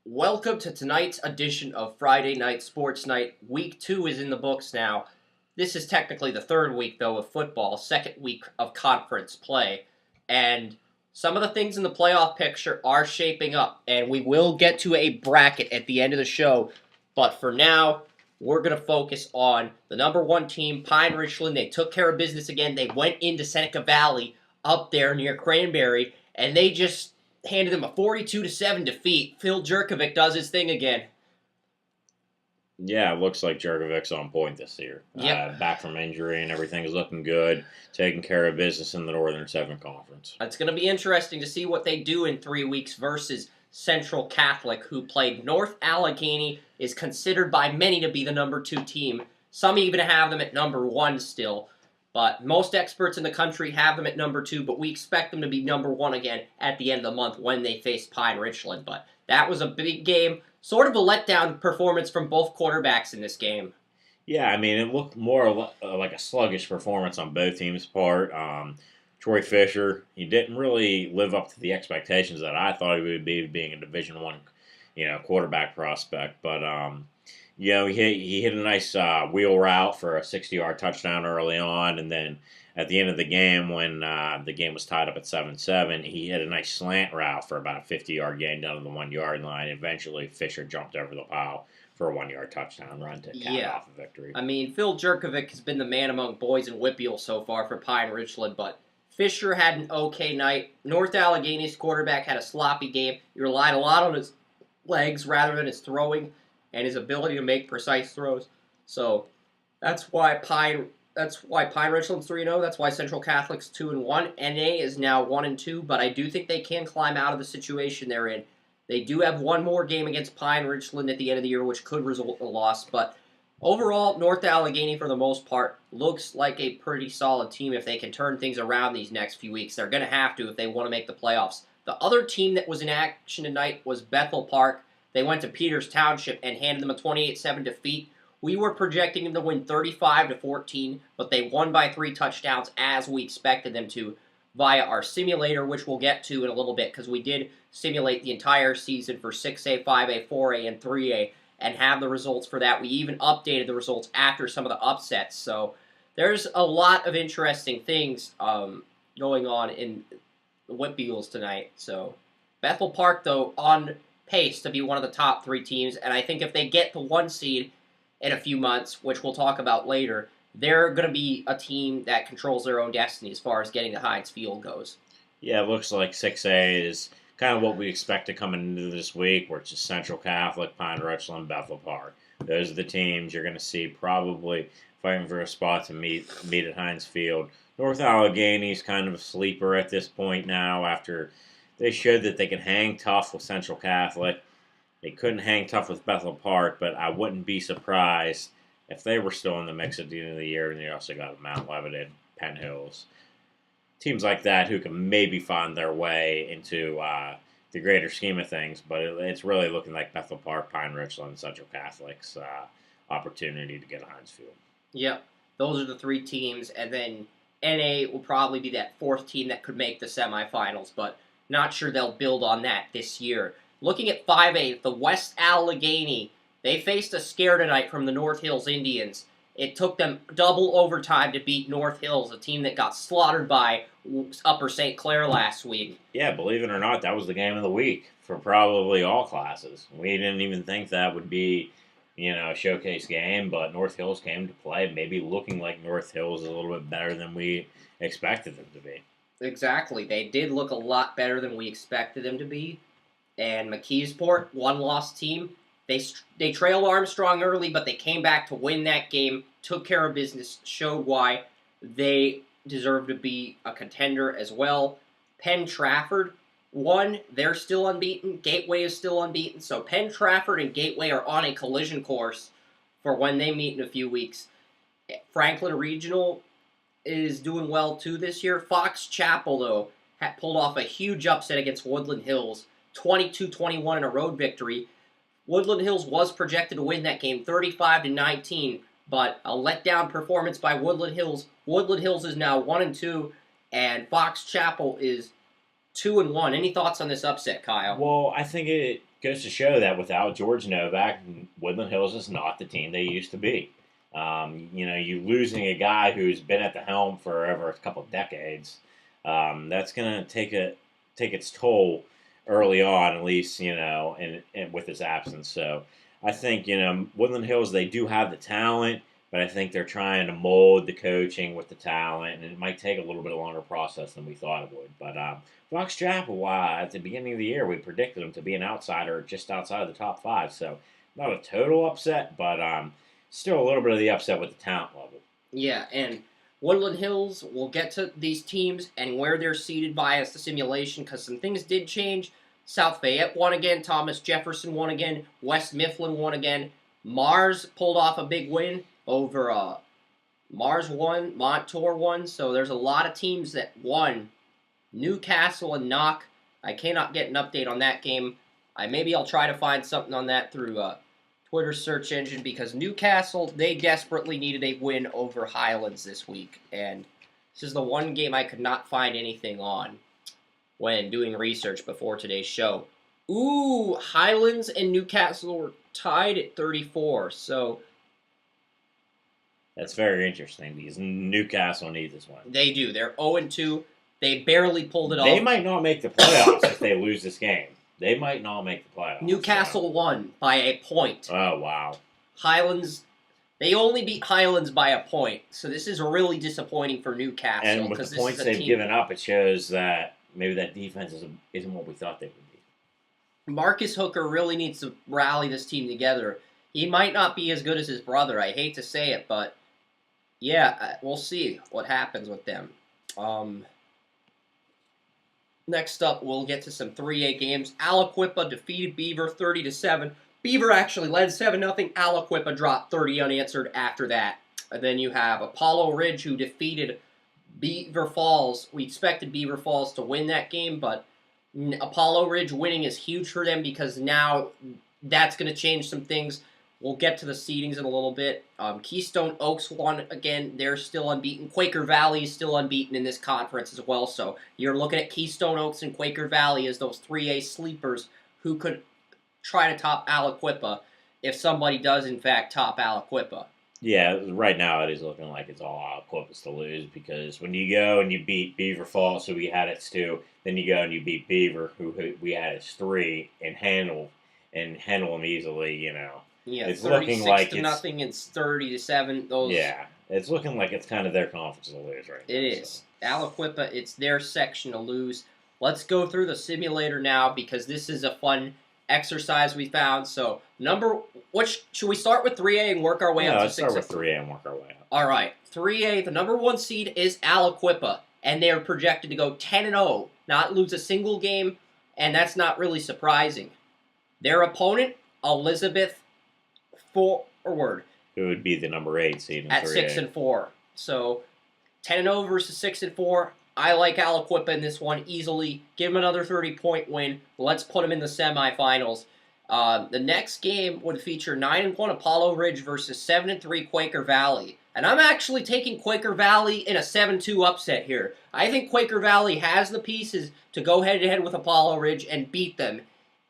Welcome to tonight's edition of Friday Night Sports Night. Week 2 is in the books now. This is technically the third week, though, of football, second week of conference play. And some of the things in the playoff picture are shaping up, and we will get to a bracket at the end of the show. But for now, we're going to focus on the number one team, Pine Richland. They took care of business again. They went into Seneca Valley up there near Cranberry, and they just handed them a 42-7 defeat. Phil Jerkovic does his thing again. Yeah, it looks like Jerkovic's on point this year. Yep. Back from injury and everything is looking good. Taking care of business in the Northern 7 Conference. It's going to be interesting to see what they do in 3 weeks versus Central Catholic, who played North Allegheny, is considered by many to be the number 2 team. Some even have them at number 1 still. But most experts in the country have them at number 2, but we expect them to be number 1 again at the end of the month when they face Pine Richland. But that was a big game. Sort of a letdown performance from both quarterbacks in this game. Yeah, I mean, it looked more like a sluggish performance on both teams' part. Troy Fisher, he didn't really live up to the expectations that I thought he would be, being a Division I, quarterback prospect. But he hit a nice wheel route for a 60-yard touchdown early on, and then at the end of the game, when the game was tied up at 7-7, he hit a nice slant route for about a 50-yard gain down to the 1-yard line. Eventually, Fisher jumped over the pile for a 1-yard touchdown run to cap off a victory. I mean, Phil Jerkovic has been the man among boys in Whitfield so far for Pine Richland, but Fisher had an okay night. North Allegheny's quarterback had a sloppy game. He relied a lot on his legs rather than his throwing and his ability to make precise throws. So that's why Pine Richland's 3-0. That's why Central Catholic's 2-1. NA is now 1-2, but I do think they can climb out of the situation they're in. They do have one more game against Pine Richland at the end of the year, which could result in a loss. But overall, North Allegheny, for the most part, looks like a pretty solid team if they can turn things around these next few weeks. They're going to have to if they want to make the playoffs. The other team that was in action tonight was Bethel Park. They went to Peters Township and handed them a 28-7 defeat. We were projecting them to win 35-14, but they won by 3 touchdowns as we expected them to via our simulator, which we'll get to in a little bit because we did simulate the entire season for 6A, 5A, 4A, and 3A and have the results for that. We even updated the results after some of the upsets. So there's a lot of interesting things going on in the Whitfields tonight. So Bethel Park, though, on pace to be one of the top 3 teams, and I think if they get the 1 seed in a few months, which we'll talk about later, they're going to be a team that controls their own destiny as far as getting to Heinz Field goes. Yeah, it looks like 6A is kind of what we expect to come into this week, which is Central Catholic, Pine Richland, Bethel Park. Those are the teams you're going to see probably fighting for a spot to meet at Heinz Field. North Allegheny's kind of a sleeper at this point now after they showed that they can hang tough with Central Catholic. They couldn't hang tough with Bethel Park, but I wouldn't be surprised if they were still in the mix at the end of the year. And you also got Mount Lebanon, Penn Hills. Teams like that who can maybe find their way into the greater scheme of things, but it's really looking like Bethel Park, Pine Richland, and Central Catholic's opportunity to get a Heinz Field. Yep, those are the 3 teams, and then NA will probably be that 4th team that could make the semifinals, but not sure they'll build on that this year. Looking at 5A, the West Allegheny, they faced a scare tonight from the North Hills Indians. It took them double overtime to beat North Hills, a team that got slaughtered by Upper St. Clair last week. Yeah, believe it or not, that was the game of the week for probably all classes. We didn't even think that would be, a showcase game, but North Hills came to play, maybe looking like North Hills is a little bit better than we expected them to be. Exactly. They did look a lot better than we expected them to be. And McKeesport, 1-loss team, they trailed Armstrong early, but they came back to win that game, took care of business, showed why they deserve to be a contender as well. Penn Trafford, 1, they're still unbeaten. Gateway is still unbeaten. So Penn Trafford and Gateway are on a collision course for when they meet in a few weeks. Franklin Regional is doing well too this year. Fox Chapel, though, pulled off a huge upset against Woodland Hills, 22-21 in a road victory. Woodland Hills was projected to win that game 35-19, but a letdown performance by Woodland Hills. Woodland Hills is now 1-2, and Fox Chapel is 2-1. Any thoughts on this upset, Kyle? Well, I think it goes to show that without George Novak, Woodland Hills is not the team they used to be. You losing a guy who's been at the helm for over a couple of decades, that's going to take its toll early on, at least, and with his absence. So I think, Woodland Hills, they do have the talent, but I think they're trying to mold the coaching with the talent, and it might take a little bit longer process than we thought it would. But Fox Chapel, at the beginning of the year, we predicted them to be an outsider just outside of the top 5. So not a total upset, but still a little bit of the upset with the talent level. Yeah, and Woodland Hills, we'll get to these teams and where they're seated via the simulation because some things did change. South Fayette won again. Thomas Jefferson won again. West Mifflin won again. Mars pulled off a big win over Mars won. Montour won. So there's a lot of teams that won. Newcastle and Knock. I cannot get an update on that game. Maybe I'll try to find something on that through Twitter search engine because Newcastle, they desperately needed a win over Highlands this week. And this is the one game I could not find anything on when doing research before today's show. Ooh, Highlands and Newcastle were tied at 34. So that's very interesting because Newcastle needs this one. They do. They're 0-2. They barely pulled it off. They might not make the playoffs if they lose this game. They might not make the playoffs. Newcastle won by a point. Oh, wow. Highlands, they only beat Highlands by a point. So this is really disappointing for Newcastle. And with the points they've given up, it shows that maybe that defense isn't what we thought they would be. Marcus Hooker really needs to rally this team together. He might not be as good as his brother. I hate to say it, but yeah, we'll see what happens with them. Next up, we'll get to some 3A games. Aliquippa defeated Beaver 30-7. Beaver actually led 7-0. Aliquippa dropped 30 unanswered after that. And then you have Apollo Ridge, who defeated Beaver Falls. We expected Beaver Falls to win that game, but Apollo Ridge winning is huge for them because now that's going to change some things. We'll get to the seedings in a little bit. Keystone Oaks won again. They're still unbeaten. Quaker Valley is still unbeaten in this conference as well. So you're looking at Keystone Oaks and Quaker Valley as those 3A sleepers who could try to top Aliquippa if somebody does, in fact, top Aliquippa. Yeah, right now it is looking like it's all Aliquippa's to lose because when you go and you beat Beaver Falls, who we had as 2, then you go and you beat Beaver, who we had as 3, and handle them easily, Yeah, it's 36 looking like to nothing. It's 30-7. Yeah, it's looking like it's kind of their conference to lose right now. It is. So. Aliquippa, it's their section to lose. Let's go through the simulator now because this is a fun exercise we found. So, should we start with 3A and work our way up to 6? Let's start with 3A and work our way up. All right, 3A, the number 1 seed is Aliquippa, and they are projected to go 10-0, not lose a single game, and that's not really surprising. Their opponent, Elizabeth Forward, who would be the number 8 seed in at 3A. 6-4. So 10-0 versus 6-4. I like Aliquippa in this one easily. Give them another 30-point win. Let's put them in the semifinals. The next game would feature 9-1 Apollo Ridge versus 7-3 Quaker Valley. And I'm actually taking Quaker Valley in a 7-2 upset here. I think Quaker Valley has the pieces to go head-to-head with Apollo Ridge and beat them.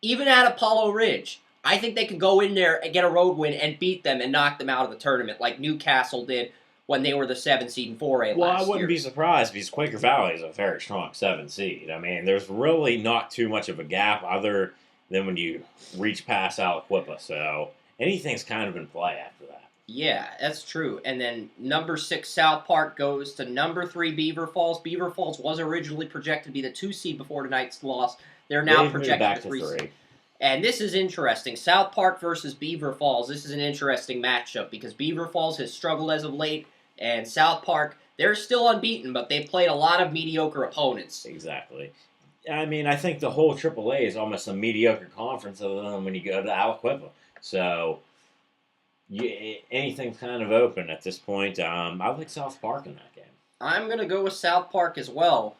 Even at Apollo Ridge, I think they can go in there and get a road win and beat them and knock them out of the tournament like Newcastle did when they were the 7 seed in 4A last year. Well, I wouldn't be surprised because Quaker Valley is a very strong 7 seed. I mean, there's really not too much of a gap other than when you reach past Aliquippa. So anything's kind of in play after that. Yeah, that's true. And then number 6 South Park goes to number 3 Beaver Falls. Beaver Falls was originally projected to be the 2 seed before tonight's loss. They're now projected back to 3 3. And this is interesting. South Park versus Beaver Falls. This is an interesting matchup because Beaver Falls has struggled as of late, and South Park, they're still unbeaten, but they've played a lot of mediocre opponents. Exactly. I mean, I think the whole AAA is almost a mediocre conference other than when you go to Aliquippa. So anything's kind of open at this point. I like South Park in that game. I'm going to go with South Park as well.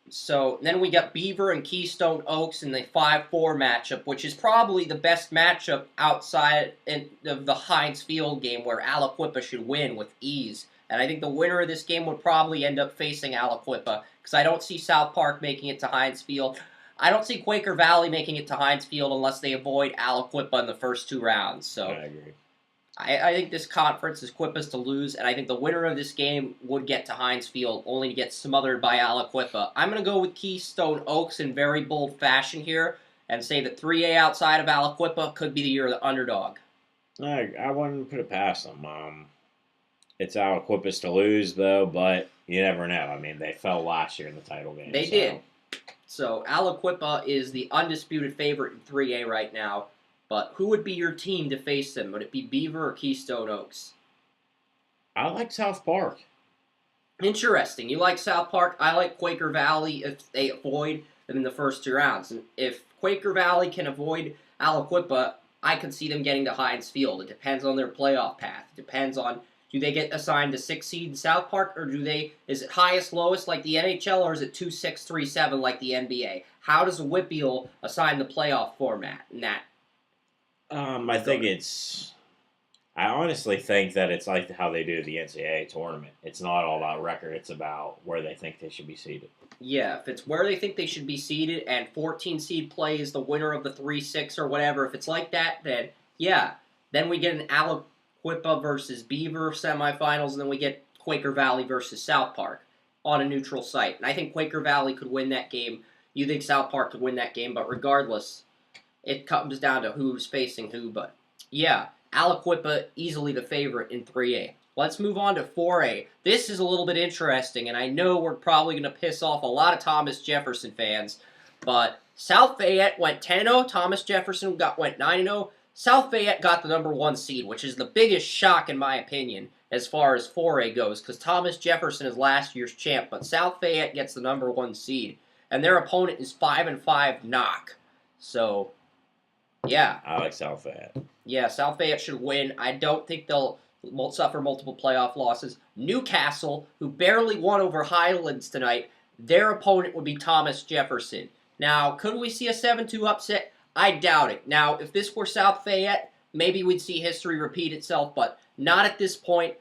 So then we got Beaver and Keystone Oaks in the 5-4 matchup, which is probably the best matchup outside of the Heinz Field game where Aliquippa should win with ease. And I think the winner of this game would probably end up facing Aliquippa because I don't see South Park making it to Heinz Field. I don't see Quaker Valley making it to Heinz Field unless they avoid Aliquippa in the first 2 rounds. So I agree. I think this conference is Quippa's to lose, and I think the winner of this game would get to Heinz Field, only to get smothered by Aliquippa. I'm going to go with Keystone Oaks in very bold fashion here, and say that 3A outside of Aliquippa could be the year of the underdog. I wouldn't put it past them. It's Aliquippa's to lose, though, but you never know. I mean, they fell last year in the title game. They did. So Aliquippa is the undisputed favorite in 3A right now. But who would be your team to face them? Would it be Beaver or Keystone Oaks? I like South Park. Interesting. You like South Park. I like Quaker Valley if they avoid them in the first 2 rounds. And if Quaker Valley can avoid Aliquippa, I could see them getting to Heinz Field. It depends on their playoff path. It depends on, do they get assigned to 6 seed in South Park, or is it highest, lowest like the NHL, or is it 2, 6, 3, 7 like the NBA? How does WPIAL assign the playoff format in that? I honestly think that it's like how they do the NCAA tournament. It's not all about record. It's about where they think they should be seeded. Yeah, if it's where they think they should be seeded and 14 seed play is the winner of the 3-6 or whatever, if it's like that, then yeah. Then we get an Aliquippa versus Beaver semifinals, and then we get Quaker Valley versus South Park on a neutral site. And I think Quaker Valley could win that game. You think South Park could win that game, but regardless, it comes down to who's facing who. But yeah, Aliquippa easily the favorite in 3A. Let's move on to 4A. This is a little bit interesting, and I know we're probably going to piss off a lot of Thomas Jefferson fans, but South Fayette went 10-0. Thomas Jefferson went 9-0. South Fayette got the number 1 seed, which is the biggest shock in my opinion as far as 4A goes, because Thomas Jefferson is last year's champ, but South Fayette gets the number 1 seed, and their opponent is 5-5 Knock. So, yeah. I like South Fayette. Yeah, South Fayette should win. I don't think they'll suffer multiple playoff losses. Newcastle, who barely won over Highlands tonight, their opponent would be Thomas Jefferson. Now, could we see a 7-2 upset? I doubt it. Now, if this were South Fayette, maybe we'd see history repeat itself, but not at this point.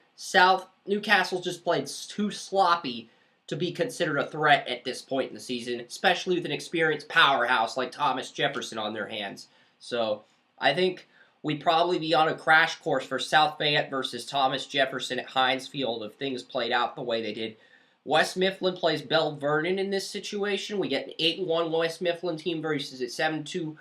Newcastle just played too sloppy to be considered a threat at this point in the season, especially with an experienced powerhouse like Thomas Jefferson on their hands. So, I think we'd probably be on a crash course for South Fayette versus Thomas Jefferson at Heinz Field if things played out the way they did. West Mifflin plays Belle Vernon in this situation. We get an 8-1 West Mifflin team versus a 7-2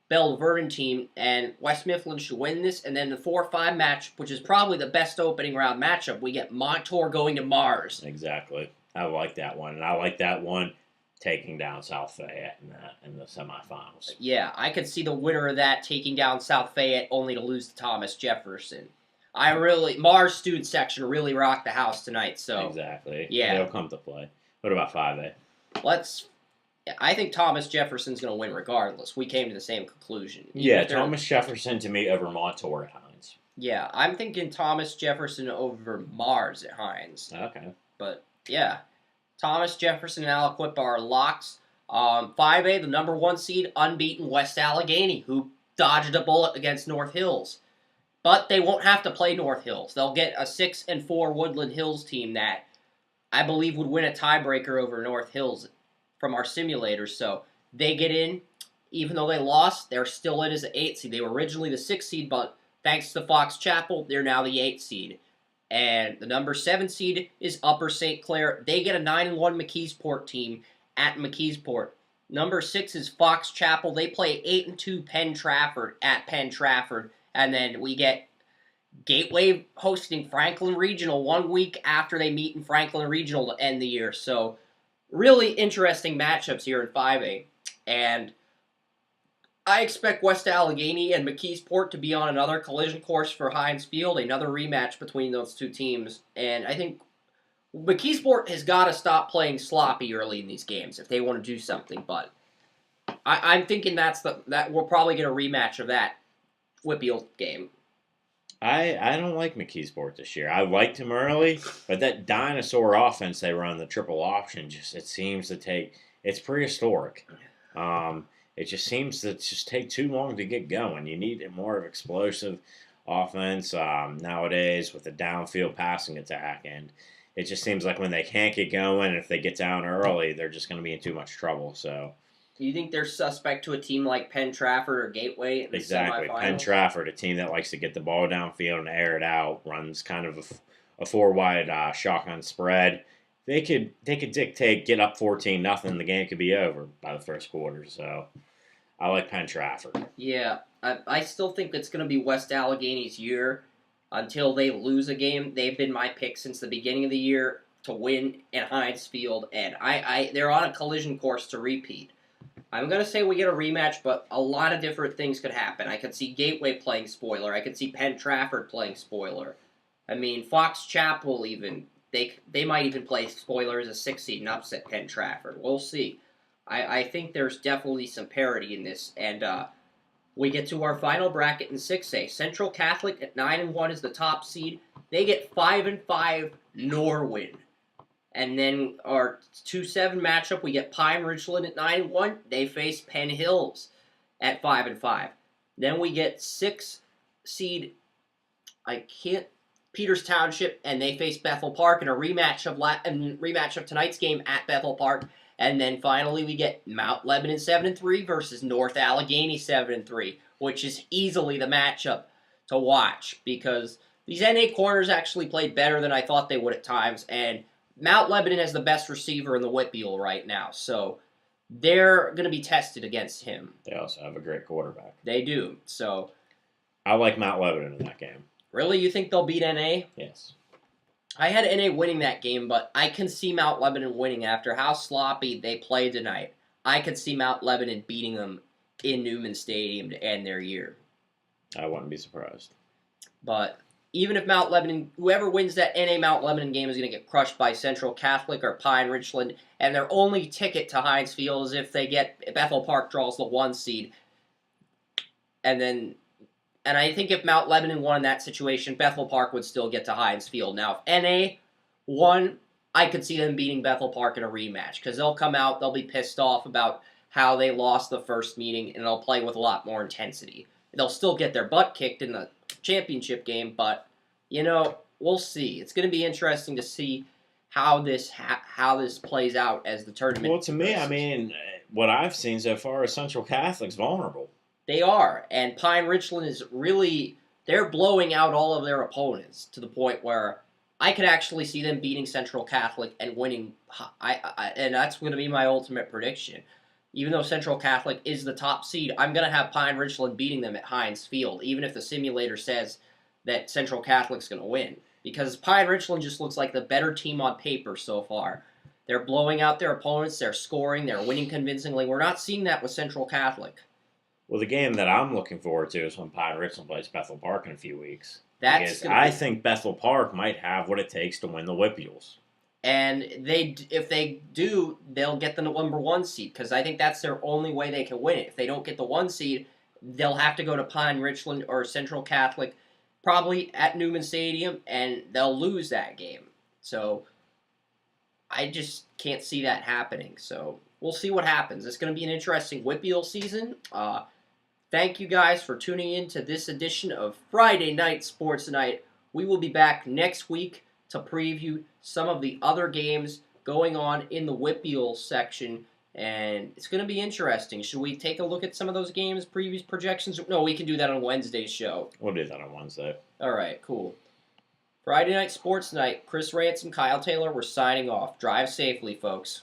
Belle Vernon team, and West Mifflin should win this. And then the 4-5 match, which is probably the best opening round matchup, we get Montour going to Mars. Exactly. I like that one, and I like that one taking down South Fayette in the semifinals. Yeah, I could see the winner of that taking down South Fayette only to lose to Thomas Jefferson. Mars student section really rocked the house tonight, so. Exactly. Yeah. They'll come to play. What about 5A? I think Thomas Jefferson's going to win regardless. We came to the same conclusion. Yeah, Thomas Jefferson to me over Montour at Heinz. Yeah, I'm thinking Thomas Jefferson over Mars at Heinz. Okay. But, yeah. Thomas Jefferson and Aliquippa are locks. 5A, the number 1 seed, unbeaten West Allegheny, who dodged a bullet against North Hills. But they won't have to play North Hills. They'll get a 6-4 Woodland Hills team that I believe would win a tiebreaker over North Hills from our simulators. So they get in. Even though they lost, they're still in as an 8 seed. They were originally the 6 seed, but thanks to Fox Chapel, they're now the 8 seed. And the number 7 seed is Upper St. Clair. They get a 9-1 McKeesport team at McKeesport. Number 6 is Fox Chapel. They play 8-2 Penn Trafford at Penn Trafford. And then we get Gateway hosting Franklin Regional 1 week after they meet in Franklin Regional to end the year. So really interesting matchups here in 5A. And I expect West Allegheny and McKeesport to be on another collision course for Heinz Field, another rematch between those two teams. And I think McKeesport has got to stop playing sloppy early in these games if they want to do something. But I'm thinking that we'll probably get a rematch of that WPIAL game. I don't like McKeesport this year. I liked him early, but that dinosaur offense they run, the triple option, it seems to take. It's prehistoric. It just seems to just take too long to get going. You need more of explosive offense nowadays with the downfield passing attack, and it just seems like when they can't get going, if they get down early, they're just going to be in too much trouble. So You think they're suspect to a team like Penn Trafford or Gateway in the exactly, Penn semifinals? Trafford, a team that likes to get the ball downfield and air it out, runs kind of a four wide shotgun spread. They could dictate, get up 14-0. The game could be over by the first quarter. So I like Penn Trafford. Yeah, I still think it's going to be West Allegheny's year until they lose a game. They've been my pick since the beginning of the year to win at Heinz Field, and they're on a collision course to repeat. I'm going to say we get a rematch, but a lot of different things could happen. I could see Gateway playing spoiler. I could see Penn Trafford playing spoiler. I mean, Fox Chapel even, they might even play spoiler as a 6 seed and upset Penn Trafford. We'll see. I think there's definitely some parity in this, and we get to our final bracket in 6A. Central Catholic at 9-1 is the top seed. They get 5-5 Norwin. And then our 2-7 matchup, we get Pine Ridgeland at 9-1. They face Penn Hills at 5-5. Then we get 6 seed Peters Township, and they face Bethel Park in a rematch of tonight's game at Bethel Park. And then finally we get Mount Lebanon 7-3 versus North Allegheny 7-3, which is easily the matchup to watch because these NA corners actually played better than I thought they would at times, and Mount Lebanon has the best receiver in the Whitfield right now, so they're going to be tested against him. They also have a great quarterback. They do. So I like Mount Lebanon in that game. Really, you think they'll beat NA? Yes. I had NA winning that game, but I can see Mount Lebanon winning after how sloppy they played tonight. I could see Mount Lebanon beating them in Newman Stadium to end their year. I wouldn't be surprised. But even if Mount Lebanon, whoever wins that NA Mount Lebanon game is going to get crushed by Central Catholic or Pine Richland, and their only ticket to Heinz Field is if Bethel Park draws the 1 seed. And I think if Mount Lebanon won in that situation, Bethel Park would still get to Heinz Field. Now, if NA won, I could see them beating Bethel Park in a rematch because they'll come out, they'll be pissed off about how they lost the first meeting, and they'll play with a lot more intensity. They'll still get their butt kicked in the championship game, but, we'll see. It's going to be interesting to see how this plays out as the tournament Well, to me, what I've seen so far is Central Catholic's vulnerable. They are, and Pine Richland is really, they're blowing out all of their opponents to the point where I could actually see them beating Central Catholic and winning, and that's going to be my ultimate prediction. Even though Central Catholic is the top seed, I'm going to have Pine Richland beating them at Heinz Field, even if the simulator says that Central Catholic's going to win. Because Pine Richland just looks like the better team on paper so far. They're blowing out their opponents, they're scoring, they're winning convincingly. We're not seeing that with Central Catholic. Well, the game that I'm looking forward to is when Pine Richland plays Bethel Park in a few weeks. I think Bethel Park might have what it takes to win the Whippeals. And if they do, they'll get the number 1 seed, because I think that's their only way they can win it. If they don't get the 1 seed, they'll have to go to Pine Richland or Central Catholic, probably at Newman Stadium, and they'll lose that game. So I just can't see that happening. So we'll see what happens. It's going to be an interesting Whippeal season. Thank you guys for tuning in to this edition of Friday Night Sports Night. We will be back next week to preview some of the other games going on in the Whippeal section, and it's going to be interesting. Should we take a look at some of those games, previous projections? No, we can do that on Wednesday's show. We'll do that on Wednesday. All right, cool. Friday Night Sports Night, Chris Ransom, Kyle Taylor, we're signing off. Drive safely, folks.